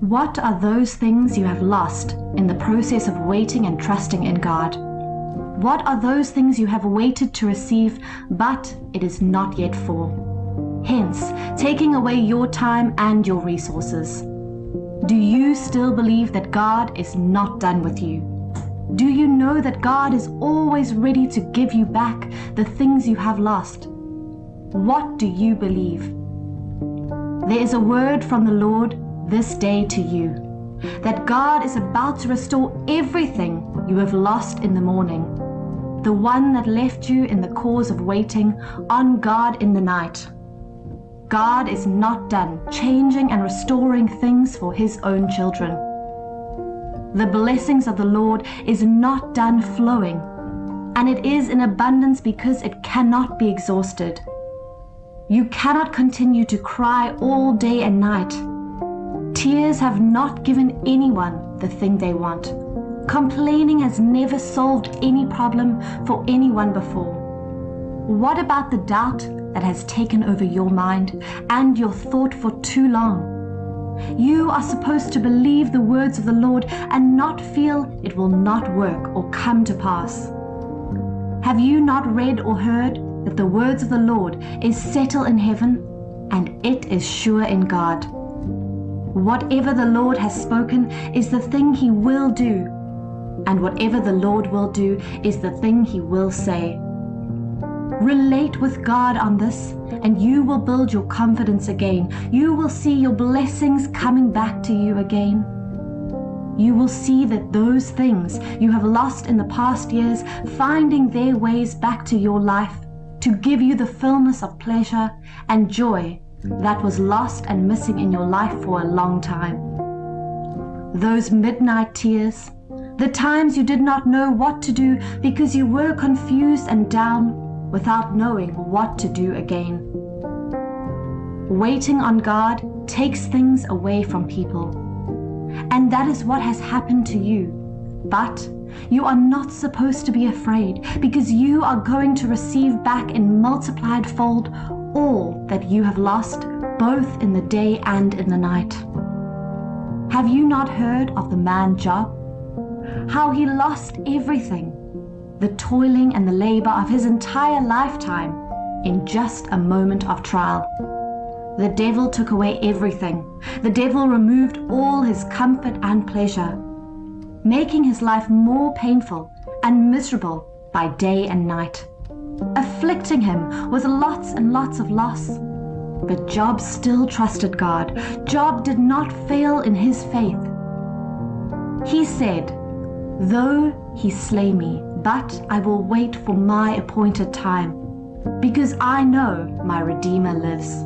What are those things you have lost in the process of waiting and trusting in God? What are those things you have waited to receive, but it is not yet for? Hence, taking away your time and your resources. Do you still believe that God is not done with you? Do you know that God is always ready to give you back the things you have lost? What do you believe? There is a word from the Lord this day to you, that God is about to restore everything you have lost in the morning, the one that left you in the cause of waiting on God in the night. God is not done changing and restoring things for His own children. The blessings of the Lord is not done flowing, and it is in abundance because it cannot be exhausted. You cannot continue to cry all day and night. Tears have not given anyone the thing they want. Complaining has never solved any problem for anyone before. What about the doubt that has taken over your mind and your thought for too long? You are supposed to believe the words of the Lord and not feel it will not work or come to pass. Have you not read or heard that the words of the Lord is settled in heaven and it is sure in God? Whatever the Lord has spoken is the thing He will do, and whatever the Lord will do is the thing He will say. Relate with God on this, and you will build your confidence again. You will see your blessings coming back to you again. You will see that those things you have lost in the past years finding their ways back to your life to give you the fullness of pleasure and joy that was lost and missing in your life for a long time. Those midnight tears, the times you did not know what to do because you were confused and down without knowing what to do again. Waiting on God takes things away from people, and that is what has happened to you. But you are not supposed to be afraid, because you are going to receive back in multiplied fold all that you have lost, both in the day and in the night. Have you not heard of the man Job? How he lost everything, the toiling and the labor of his entire lifetime, in just a moment of trial. The devil took away everything. The devil removed all his comfort and pleasure, making his life more painful and miserable by day and night, afflicting him with lots and lots of loss. But Job still trusted God. Job did not fail in his faith. He said, "Though he slay me, but I will wait for my appointed time, because I know my Redeemer lives."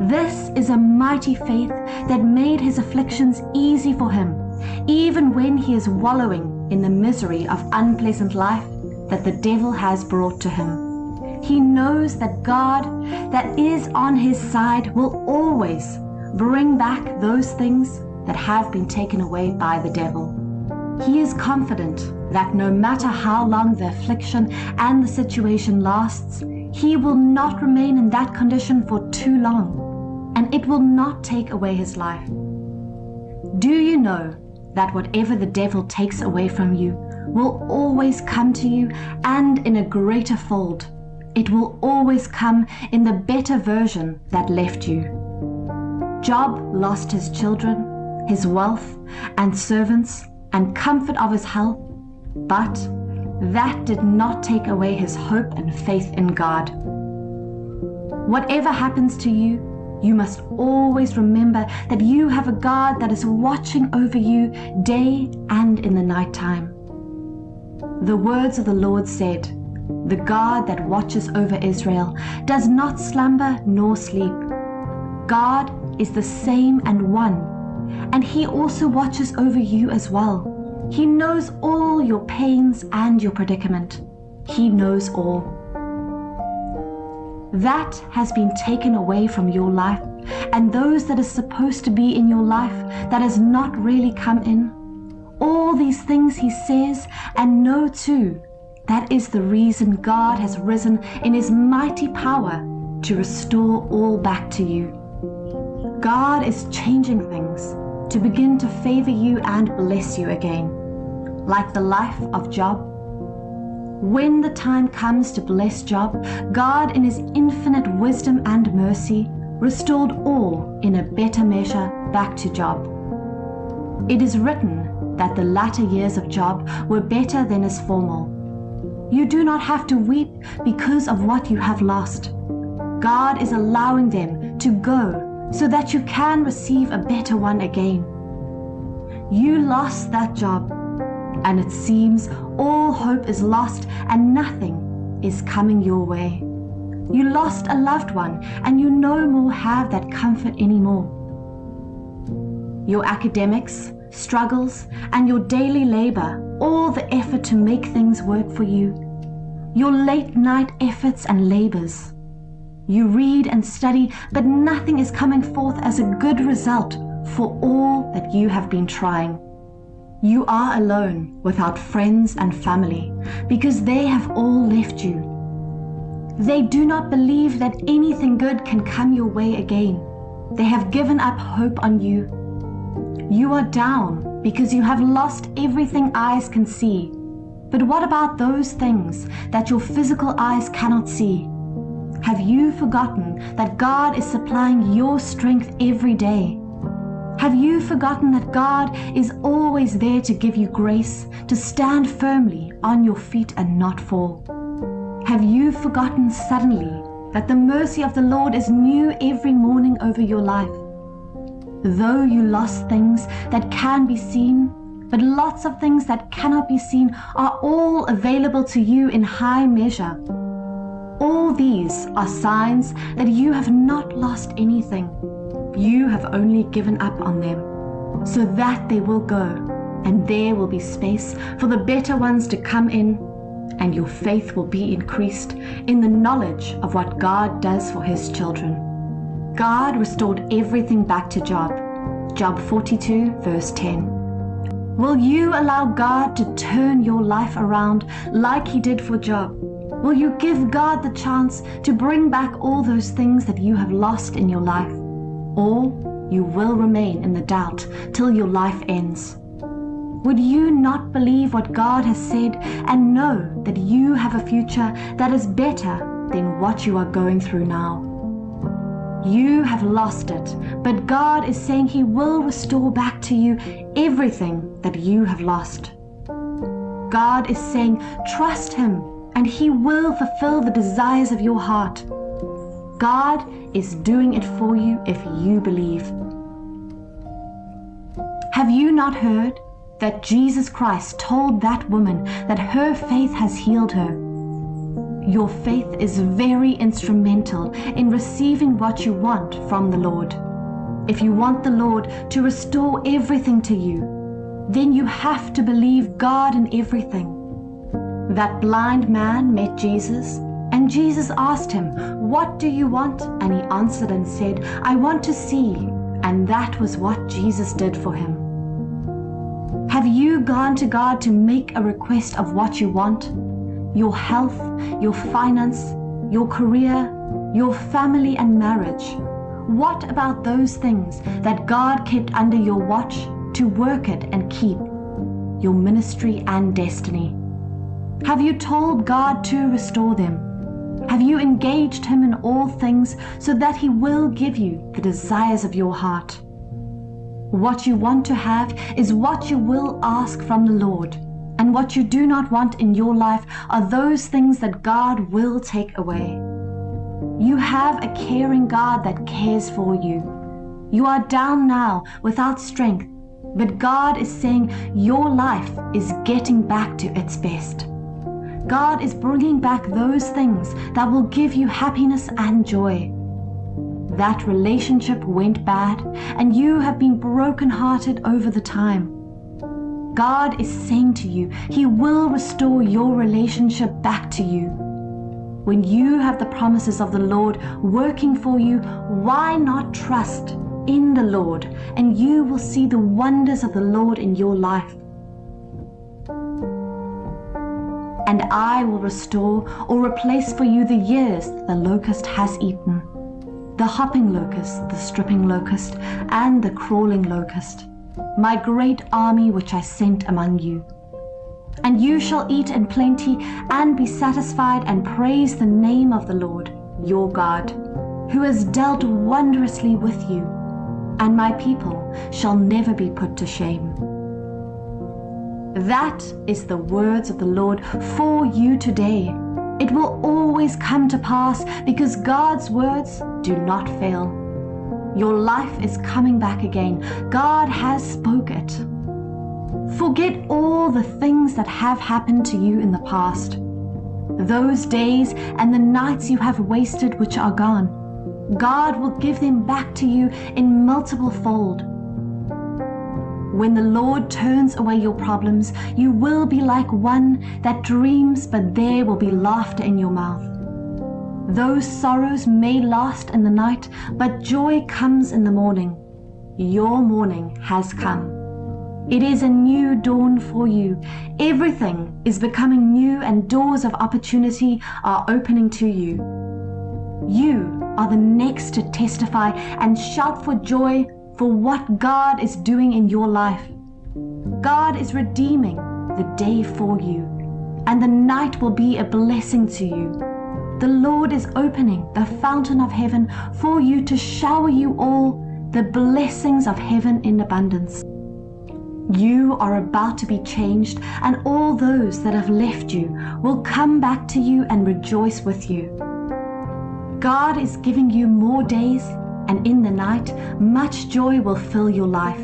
This is a mighty faith that made his afflictions easy for him, even when he is wallowing in the misery of unpleasant life that the devil has brought to him. He knows that God that is on his side will always bring back those things that have been taken away by the devil. He is confident that no matter how long the affliction and the situation lasts, he will not remain in that condition for too long, and it will not take away his life. Do you know that whatever the devil takes away from you will always come to you, and in a greater fold? It will always come in the better version that left you. Job lost his children, his wealth, and servants, and comfort of his health, but that did not take away his hope and faith in God. Whatever happens to you, you must always remember that you have a God that is watching over you day and in the nighttime. The words of the Lord said, "The God that watches over Israel does not slumber nor sleep." God is the same and one, and He also watches over you as well. He knows all your pains and your predicament. He knows all. That has been taken away from your life, and those that is supposed to be in your life that has not really come in. All these things He says, and know too, that is the reason God has risen in His mighty power to restore all back to you. God is changing things to begin to favor you and bless you again, like the life of Job. When the time comes to bless Job, God in his infinite wisdom and mercy restored all in a better measure back to Job. It is written that the latter years of Job were better than his former. You do not have to weep because of what you have lost. God is allowing them to go so that you can receive a better one again. You lost that job, and it seems all hope is lost and nothing is coming your way. You lost a loved one and you no more have that comfort anymore. Your academics, struggles, and your daily labor, all the effort to make things work for you, your late night efforts and labors. You read and study, but nothing is coming forth as a good result for all that you have been trying. You are alone without friends and family because they have all left you. They do not believe that anything good can come your way again. They have given up hope on you. You are down because you have lost everything eyes can see. But what about those things that your physical eyes cannot see? Have you forgotten that God is supplying your strength every day? Have you forgotten that God is always there to give you grace, to stand firmly on your feet and not fall? Have you forgotten suddenly that the mercy of the Lord is new every morning over your life? Though you lost things that can be seen, but lots of things that cannot be seen are all available to you in high measure. All these are signs that you have not lost anything. You have only given up on them, so that they will go, and there will be space for the better ones to come in, and your faith will be increased in the knowledge of what God does for his children. God restored everything back to Job. Job 42, verse 10. Will you allow God to turn your life around like he did for Job? Will you give God the chance to bring back all those things that you have lost in your life? Or you will remain in the doubt till your life ends. Would you not believe what God has said and know that you have a future that is better than what you are going through now? You have lost it, but God is saying he will restore back to you everything that you have lost. God is saying, trust him, and he will fulfill the desires of your heart. God is doing it for you if you believe. Have you not heard that Jesus Christ told that woman that her faith has healed her? Your faith is very instrumental in receiving what you want from the Lord. If you want the Lord to restore everything to you, then you have to believe God in everything. That blind man met Jesus, and Jesus asked him, "What do you want?" And he answered and said, "I want to see." And that was what Jesus did for him. Have you gone to God to make a request of what you want? Your health, your finance, your career, your family and marriage. What about those things that God kept under your watch to work it and keep? Your ministry and destiny. Have you told God to restore them? Have you engaged him in all things so that he will give you the desires of your heart? What you want to have is what you will ask from the Lord, and what you do not want in your life are those things that God will take away. You have a caring God that cares for you. You are down now without strength, but God is saying your life is getting back to its best. God is bringing back those things that will give you happiness and joy. That relationship went bad, and you have been brokenhearted over the time. God is saying to you, he will restore your relationship back to you. When you have the promises of the Lord working for you, why not trust in the Lord, and you will see the wonders of the Lord in your life. And I will restore or replace for you the years the locust has eaten. the hopping locust, the stripping locust, and the crawling locust, my great army which I sent among you. And you shall eat in plenty and be satisfied, and praise the name of the Lord your God, who has dealt wondrously with you, and my people shall never be put to shame. That is the words of the Lord for you today. It will always come to pass, because God's words do not fail. Your life is coming back again. God has spoke it. Forget all the things that have happened to you in the past, those days and the nights you have wasted which are gone. God will give them back to you in multiple fold. When the Lord turns away your problems, you will be like one that dreams, but there will be laughter in your mouth. Those sorrows may last in the night, but joy comes in the morning. Your morning has come. It is a new dawn for you. Everything is becoming new, and doors of opportunity are opening to you. You are the next to testify and shout for joy for what God is doing in your life. God is redeeming the day for you, and the night will be a blessing to you. The Lord is opening the fountain of heaven for you to shower you all the blessings of heaven in abundance. You are about to be changed, and all those that have left you will come back to you and rejoice with you. God is giving you more days, and in the night, much joy will fill your life.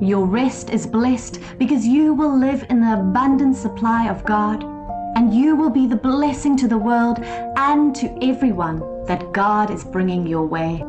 Your rest is blessed, because you will live in the abundant supply of God, and you will be the blessing to the world and to everyone that God is bringing your way.